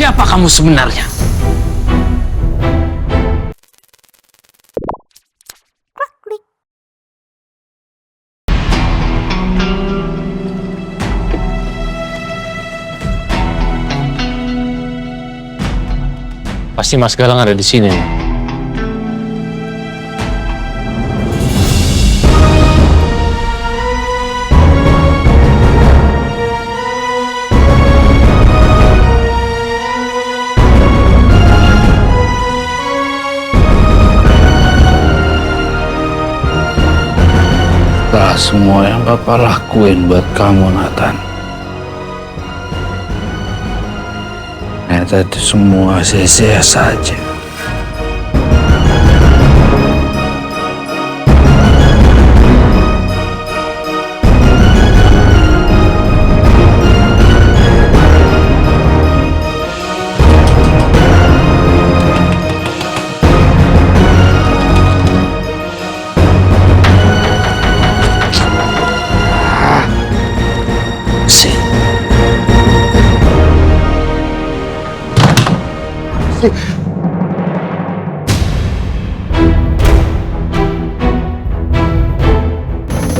Siapa kamu sebenarnya? Pasti Mas Galang ada di sini nih. Setelah semua yang Bapak lakuin buat kamu, Nathan, ternyata itu semua sia-sia saja.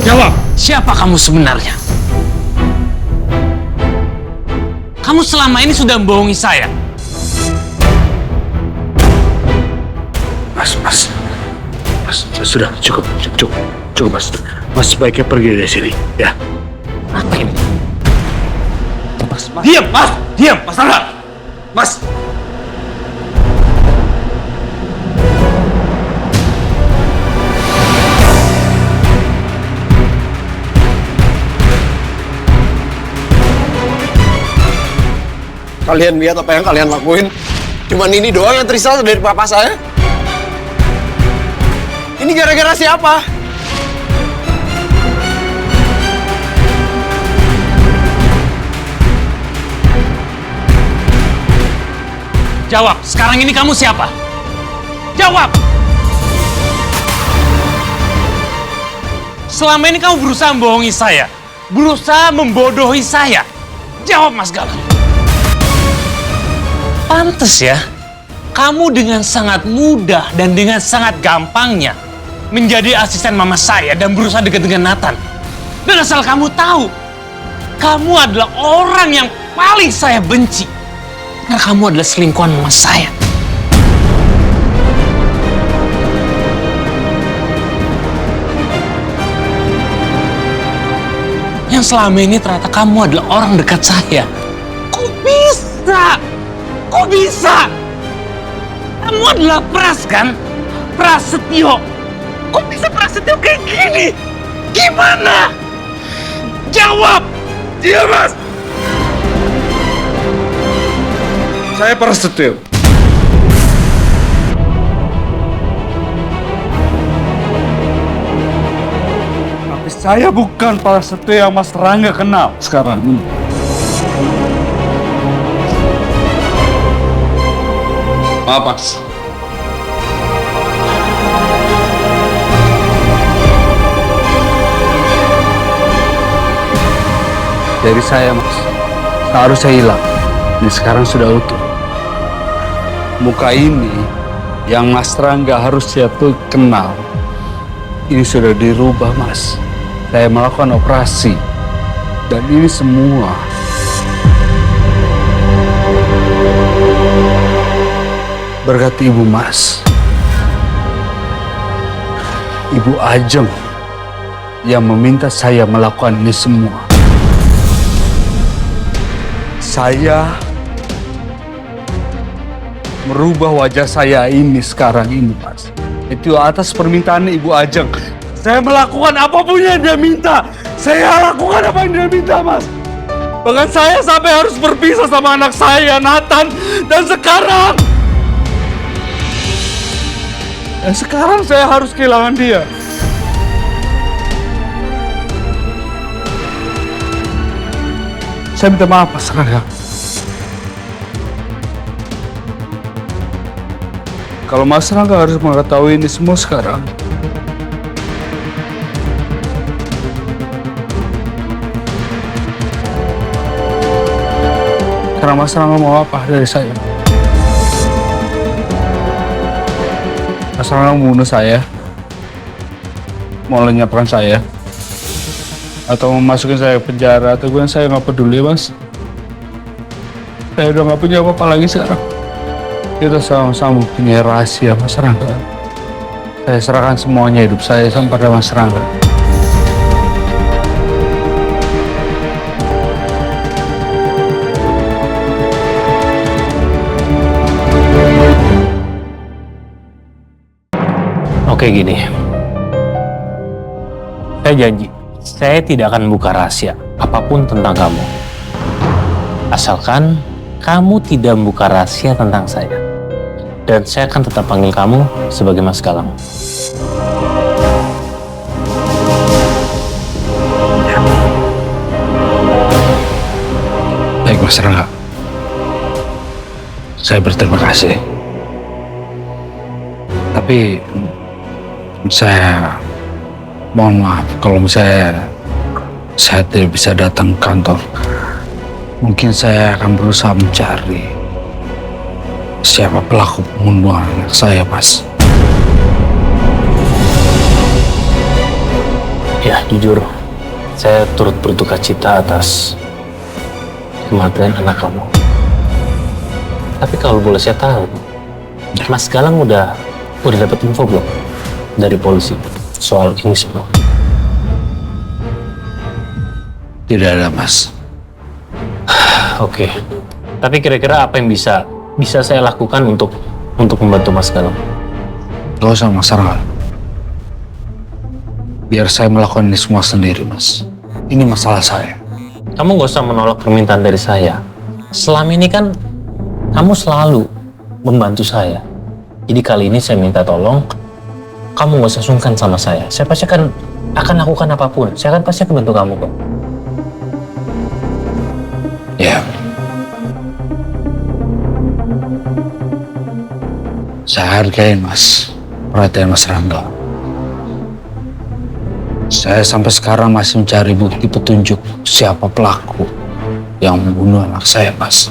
Jawab, siapa kamu sebenarnya? Kamu selama ini sudah membohongi saya. Mas, sudah cukup, Mas. Mas sebaiknya pergi dari sini, ya. Apa ini? Mas. Diam, Mas Rangga. Mas. Kalian lihat apa yang kalian lakuin? Cuman ini doang yang tersisa dari papa saya. Ini gara-gara siapa? Jawab, sekarang ini kamu siapa? Jawab! Selama ini kamu berusaha membohongi saya. Berusaha membodohi saya. Jawab, Mas Galang. Pantes ya, kamu dengan sangat mudah dan dengan sangat gampangnya menjadi asisten mama saya dan berusaha dekat dengan Nathan. Dan asal kamu tahu, kamu adalah orang yang paling saya benci. Karena kamu adalah selingkuhan mama saya. Yang selama ini ternyata kamu adalah orang dekat saya. Kok bisa? Kok bisa? Kamu adalah Pras kan? Prasetyo. Kok bisa Prasetyo kayak gini? Gimana? Jawab! Iya, Mas. Saya Prasetyo. Tapi saya bukan Prasetyo yang Mas Rangga kenal sekarang ini. Maaf, Mas. Dari saya, Mas. Seharusnya hilang. Ini sekarang sudah utuh. Muka ini yang Mas Rangga harusnya tuh kenal. Ini sudah dirubah, Mas. Saya melakukan operasi. Dan ini semua berkat Ibu, Mas. Ibu Ajeng yang meminta saya melakukan ini semua. Saya merubah wajah saya ini sekarang ini, Mas. Itu atas permintaan Ibu Ajeng. Saya melakukan apapun yang dia minta. Saya lakukan apa yang dia minta, Mas. Bahkan saya sampai harus berpisah sama anak saya, Nathan. Dan sekarang saya harus kehilangan dia. Saya minta maaf, Mas Rangga. Kalau Mas Rangga harus mengetahui ini semua sekarang, Sekarang Mas Rangga mau apa dari saya? Mas Rangga mau bunuh saya? Mau lenyapkan saya? Atau mau masukin saya ke penjara? Atau gue saya nggak peduli, Mas. Saya udah nggak punya apa-apa lagi sekarang. Kita sama-sama punya rahasia, Mas Rangga. Saya serahkan semuanya hidup saya sama pada Mas Rangga. Oke gini, saya janji, saya tidak akan buka rahasia apapun tentang kamu. Asalkan kamu tidak membuka rahasia tentang saya. Dan saya akan tetap panggil kamu sebagai Mas Galang. Baik, Mas Rangga. Saya berterima kasih. Tapi saya mohon maaf kalau misalnya saya tidak bisa datang ke kantor. Mungkin saya akan berusaha mencari siapa pelaku pembunuhan anak saya, Mas. Ya, jujur, saya turut berduka cita atas kematian anak kamu. Tapi kalau boleh saya tahu, Mas Galang udah dapat info belum dari polisi soal ini semua? Tidak ada, Mas. Oke. Tapi kira-kira apa yang bisa saya lakukan untuk membantu Mas Galang? Gak usah, Mas Rangga. Biar saya melakukan ini semua sendiri, Mas. Ini masalah saya. Kamu gak usah menolak permintaan dari saya. Selama ini kan kamu selalu membantu saya. Jadi kali ini saya minta tolong, kamu gak usah sungkan sama saya. Saya pasti akan lakukan apapun. Saya akan pasti akan bantu kamu kok. Ya. Saya hargai, Mas, perhatian Mas Rangga. Saya sampai sekarang masih mencari bukti petunjuk siapa pelaku yang membunuh anak saya, Mas.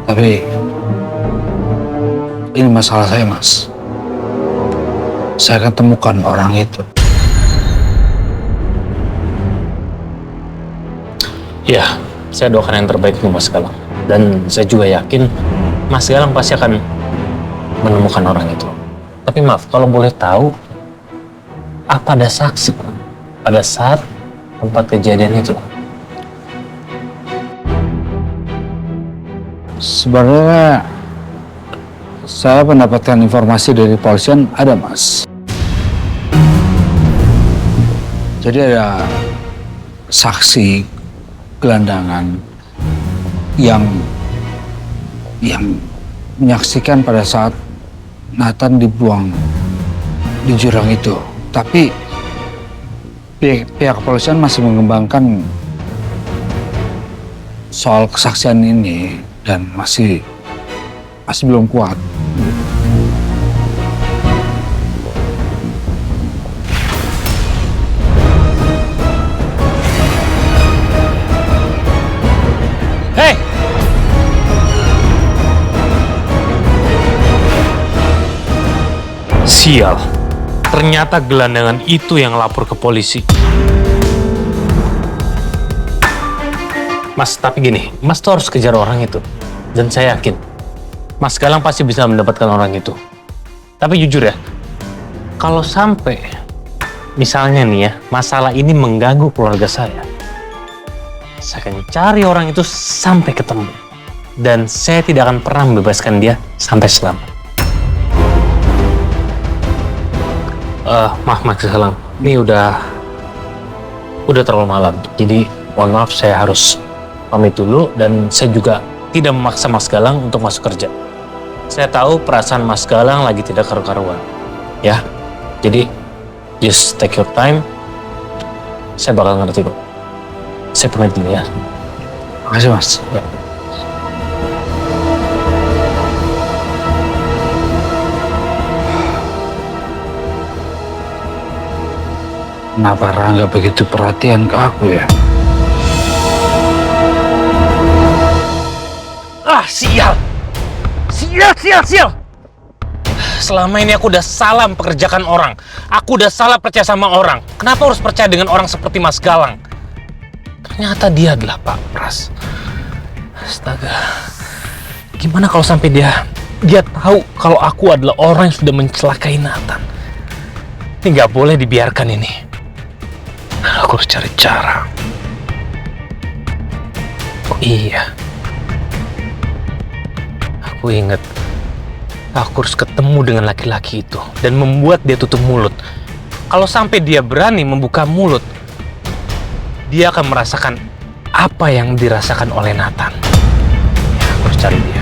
Tapi ini masalah saya, Mas. Saya akan temukan orang itu. Ya, saya doakan yang terbaik untuk Mas Galang. Dan saya juga yakin Mas Galang pasti akan menemukan orang itu. Tapi maaf, kalau boleh tahu, apa ada saksi pada saat tempat kejadian itu? Sebenarnya saya mendapatkan informasi dari polisian ada, Mas. Jadi ada saksi gelandangan yang menyaksikan pada saat Nathan dibuang di jurang itu. Tapi pihak kepolisian masih mengembangkan soal kesaksian ini dan masih belum kuat. Hei! Sial. Ternyata gelandangan itu yang lapor ke polisi. Mas, tapi gini, Mas tuh harus kejar orang itu. Dan saya yakin, Mas Galang pasti bisa mendapatkan orang itu. Tapi jujur ya, kalau sampai, misalnya nih ya, masalah ini mengganggu keluarga saya akan cari orang itu sampai ketemu. Dan saya tidak akan pernah membebaskan dia sampai selamat. Maaf Mas Galang, ini udah terlalu malam. Jadi mohon maaf, saya harus pamit dulu dan saya juga tidak memaksa Mas Galang untuk masuk kerja. Saya tahu perasaan Mas Galang lagi tidak karu-karuan. Ya, jadi just take your time. Saya bakal ngerti kok. Saya pamit dulu ya. Makasih, Mas. Ya. Kenapa Rangga begitu perhatian ke aku ya? Sial! Sial! Selama ini aku udah salah mempekerjakan orang. Aku udah salah percaya sama orang. Kenapa harus percaya dengan orang seperti Mas Galang? Ternyata dia adalah Pak Pras. Astaga. Gimana kalau sampai dia tahu kalau aku adalah orang yang sudah mencelakai Nathan? Ini nggak boleh dibiarkan ini. Aku harus cari cara. Oh iya. Aku ingat. Aku harus ketemu dengan laki-laki itu dan membuat dia tutup mulut. Kalau sampai dia berani membuka mulut, dia akan merasakan apa yang dirasakan oleh Nathan. Aku harus cari dia.